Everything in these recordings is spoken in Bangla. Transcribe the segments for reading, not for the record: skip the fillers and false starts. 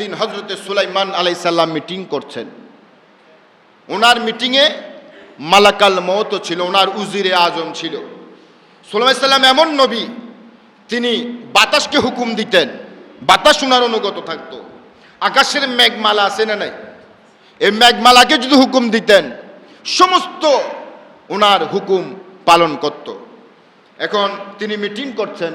একদিন হজরতে সুলাইমান আলাইহিস সালাম মিটিং করছেন। ওনার মিটিংয়ে মালাকাল মউত ছিল, ওনার উজিরে আজম ছিল। সুলাইমান সাল্লাম এমন নবী, তিনি বাতাসকে হুকুম দিতেন, বাতাস ওনার অনুগত থাকতো। আকাশের মেঘমালা আছে না নাই, এই মেঘমালাকে যদি হুকুম দিতেন সমস্ত ওনার হুকুম পালন করত। এখন তিনি মিটিং করছেন,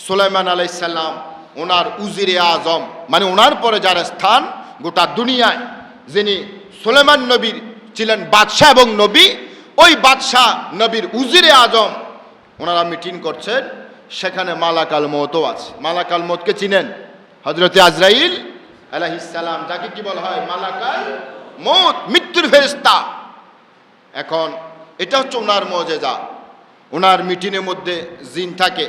সুলাইমান আলাইহিস সালাম ওনার উজিরে আজম, মানে ওনার পরে যার স্থান গোটা দুনিয়ায়, যিনি সুলাইমান নবীর ছিলেন বাদশাহ এবং নবী, ওই বাদশাহ নবীর উজিরে আজম ওনারা মিটিং করছেন। সেখানে মালাকাল মউতও আছে। মালাকাল মউতকে চিনেন? হযরতে আজরাইল আলাইহিস সালাম, যাকে কি বলা হয় মালাকাল মউত, মৃত্যুর ফেরেশতা। এখন এটা হচ্ছে ওনার মুজিজা। ওনার মিটিংয়ের মধ্যে জিন থাকে,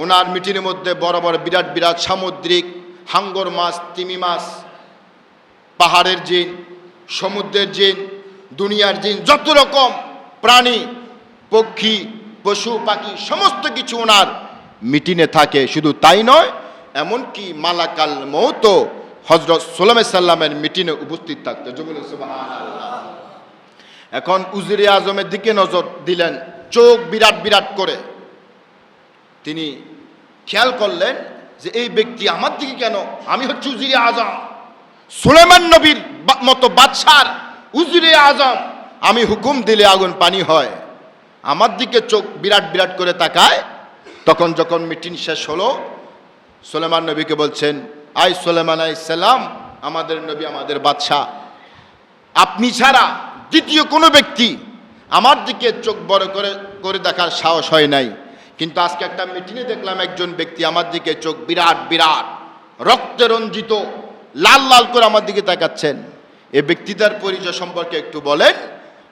ওনার মিটিংয়ের মধ্যে বড় বড় বিরাট বিরাট সামুদ্রিক হাঙ্গর মাছ, তিমি মাছ, পাহাড়ের জিন, সমুদ্রের জিন, দুনিয়ার জিন, যত রকম প্রাণী, পক্ষী, পশু পাখি সমস্ত কিছু ওনার মিটিংয়ে থাকে। শুধু তাই নয়, এমনকি মালাকাল মউত হযরত সুলাইমান সাল্লামের মিটিংয়ে উপস্থিত থাকতো। সুবহানাল্লাহ। এখন উজিরে আজমের দিকে নজর দিলেন, চোখ বিরাট বিরাট করে। তিনি খেয়াল করলেন যে এই ব্যক্তি আমার দিকে কেন, আমি হচ্ছে উজিরে আজম, সুলাইমান নবীর মতো বাদশার উজিরে আজম, আমি হুকুম দিলে আগুন পানি হয়, আমার দিকে চোখ বিরাট বিরাট করে তাকায়। তখন যখন মিটিং শেষ হলো, সুলাইমান নবীকে বলছেন, আই সুলাইমান আলাইহিস সালাম, আমাদের নবী, আমাদের বাদশাহ, আপনি ছাড়া দ্বিতীয় কোনো ব্যক্তি আমার দিকে চোখ বড় করে করে দেখার সাহস হয় নাই, কিন্তু আজকে একটা মিটিংয়ে দেখলাম একজন ব্যক্তি আমার দিকে চোখ বিরাট বিরাট রক্তে রঞ্জিত লাল লাল করে আমার দিকে তাকাচ্ছেন। এই ব্যক্তিটার পরিচয় সম্পর্কে একটু বলেন।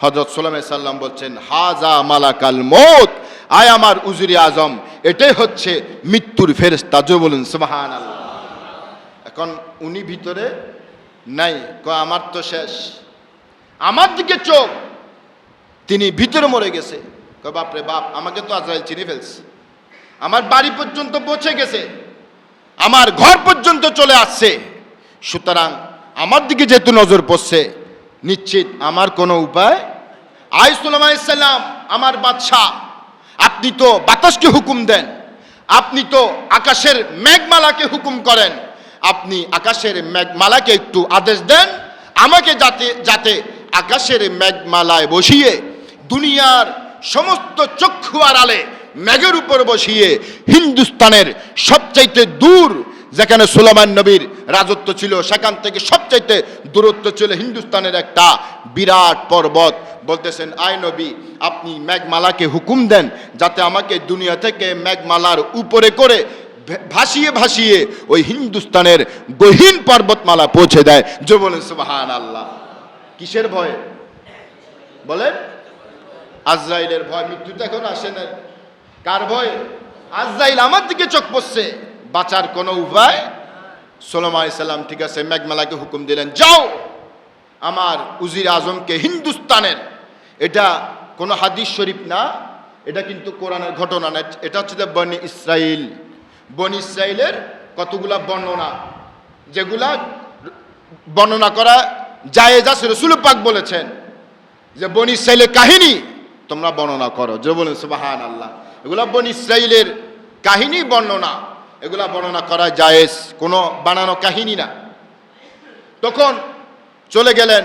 হযরত সুলাইমান সাল্লাম বলছেন, হাজা মালাকাল মউত, আয় আমার উজিরে আজম, এটাই হচ্ছে মৃত্যুর ফেরেশতা। জো বলুন সুবহানাল্লাহ। এখন উনি ভিতরে নাই, কয় আমার তো শেষ, আমার দিকে চোখ, তিনি ভিতরে মরে গেছে। কয় বাপরে বাপ, আমাকে তো আজরাইল চিনে ফেলছে, আমার বাড়ি পর্যন্ত পৌঁছে গেছে, আমার ঘর পর্যন্ত চলে আসছে, সুতরাং আমার দিকে যেহেতু নজর পড়ছে, নিশ্চিত আমার কোনো উপায়। আই সুলাইমান আলাইহিস সালাম, আমার বাদশাহ, আপনি তো বাতাসকে হুকুম দেন, আপনি তো আকাশের মেঘমালাকে হুকুম করেন, আপনি আকাশের মেঘমালাকে একটু আদেশ দেন আমাকে, যাতে যাতে আকাশের মেঘমালায় বসিয়ে দুনিয়ার সমস্ত চক্ষু আড়ালে মেঘের উপর বসিয়ে হিন্দুস্তানের সবচাইতে দূর যেখানে সুলাইমান নবীর রাজত্ব ছিল, সেখান থেকে সবচাইতে দূরত্ব ছিল হিন্দুস্তানের একটা বিরাট পর্বত। বলতেছেন, আয় নবী, আপনি মেঘমালাকে হুকুম দেন যাতে আমাকে দুনিয়া থেকে মেঘমালার উপরে করে ভাসিয়ে ভাসিয়ে ওই হিন্দুস্তানের গহীন পর্বতমালা পৌঁছে দেয়। যে বলেন সুবহানাল্লাহ। কিসের ভয়ে বলেন? আজরাইলের ভয়। মৃত্যু তো এখন আসে না, কার ভয়? আজরাইল আমার দিকে চোখ পড়ছে, বাঁচার কোনো উপায়। সুলাইমান আলাইহিস সালাম ঠিক আছে, মেঘমালাকে হুকুম দিলেন, যাও আমার উজির আজমকে হিন্দুস্তানের, এটা কোনো হাদিস শরীফ না, এটা কিন্তু কোরআনের ঘটনা না, এটা হচ্ছে বনি ইসরাইল। বনি ইসরাইলের কতগুলা বর্ণনা, যেগুলা বর্ণনা করা জায়েজ আছে। রাসূল পাক বলেছেন যে বনি ইসরাইলের কাহিনী তোমরা বর্ণনা করো। যে বলেন সুবহানাল্লাহ। এগুলা বনি ইসরাইলের কাহিনী বর্ণনা, এগুলা বর্ণনা করা জায়েজ, কোনো বানানো কাহিনী না। তখন চলে গেলেন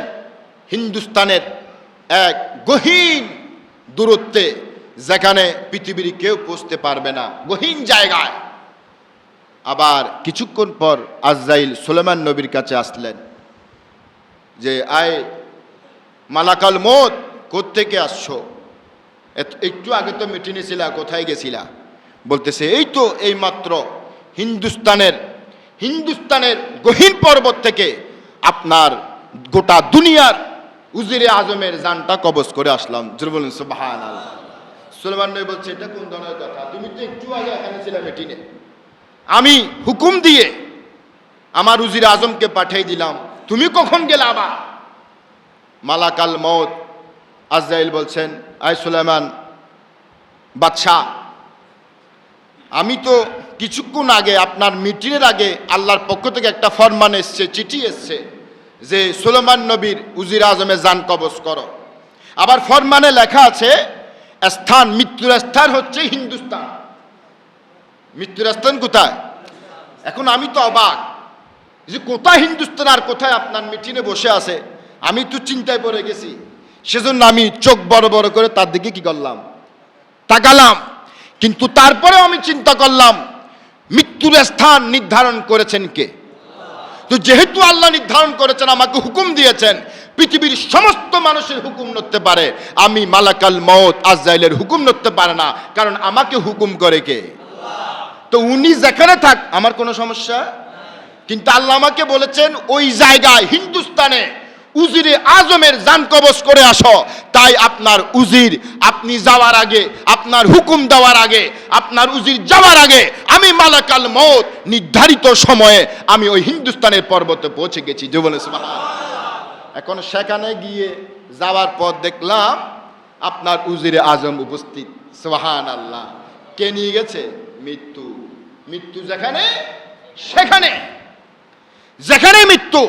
হিন্দুস্তানের এক গহীন দূরত্বে, যেখানে পৃথিবীর কেউ পৌঁছতে পারবে না, গহীন জায়গায়। আবার কিছুক্ষণ পর আজরাইল সুলাইমান নবীর কাছে আসলেন যে, আয় মালাকাল মউত, কোত্থেকে আসছো? একটু আগে তো মিটিংয়ে ছিলা, কোথায় গেছিলা? বলতেছে, এই তো এইমাত্র হিন্দুস্তানের গহীন পর্বত থেকে আপনার গোটা দুনিয়ার উজিরে আজমের জানটা কবজ করে আসলাম। জোরে বলুন সুবহানাল্লাহ। সুলাইমান নবী বলছে, এটা কোন ধরনের কথা? তুমি তো একটু আগে এখানে ছিলে মিটিংয়ে, আমি হুকুম দিয়ে আমার উজিরে আজমকে পাঠিয়ে দিলাম, তুমি কখন গেলে আবার? মালাকাল মউত আজরাইল বলছেন, আয় সুলাইমান বাদশাহ, আমি তো কিছুক্ষণ আগে আপনার মিটিংয়ের আগে আল্লাহর পক্ষ থেকে একটা ফরমান এসছে, চিঠি এসছে যে সুলেমান নবীর উজির আজমে জান কবজ করো। আবার ফরমানে লেখা আছে স্থান, মৃত্যুর স্থান হচ্ছে হিন্দুস্তান। মৃত্যুর স্থান কোথায়? এখন আমি তো অবাক যে কোথায় হিন্দুস্তান আর কোথায় আপনার মিটিংয়ে বসে আছে। আমি তো চিন্তায় পড়ে গেছি, সেজন্য আমি চোখ বড় বড় করে তার দিকে কি করলাম, তাকালাম। কিন্তু তারপরেও আমি চিন্তা করলাম মৃত্যুর স্থান নির্ধারণ করেছেন কে? তো যেহেতু আল্লাহ নির্ধারণ করেছেন, আমাকে হুকুম দিয়েছেন, পৃথিবীর সমস্ত মানুষের হুকুম নড়তে পারে, আমি মালাকাল মউত আজরাইলের হুকুম নড়তে পারে না, কারণ আমাকে হুকুম করে কে? তো উনি যেখানে থাক আমার কোনো সমস্যা। কিন্তু আল্লাহ আমাকে বলেছেন ওই জায়গায় হিন্দুস্তানে উজিরে আজমের জান কবজ করে আসো। তাই আপনার উজির, আপনি যাওয়ার আগে, আপনার হুকুম দেওয়ার আগে, আপনার উজির যাওয়ার আগে আমি মালাকাল মউত নির্ধারিত সময়ে আমি ওই হিন্দুস্তানের পর্বতে পৌঁছে গেছি। যে বলে সুবহানাল্লাহ। এখন সেখানে গিয়ে যাওয়ার পর দেখলাম আপনার উজিরে আজম উপস্থিত। সুবহানাল্লাহ। কে নিয়ে গেছে? মৃত্যু। মৃত্যু যেখানে, সেখানে, যেখানে মৃত্যু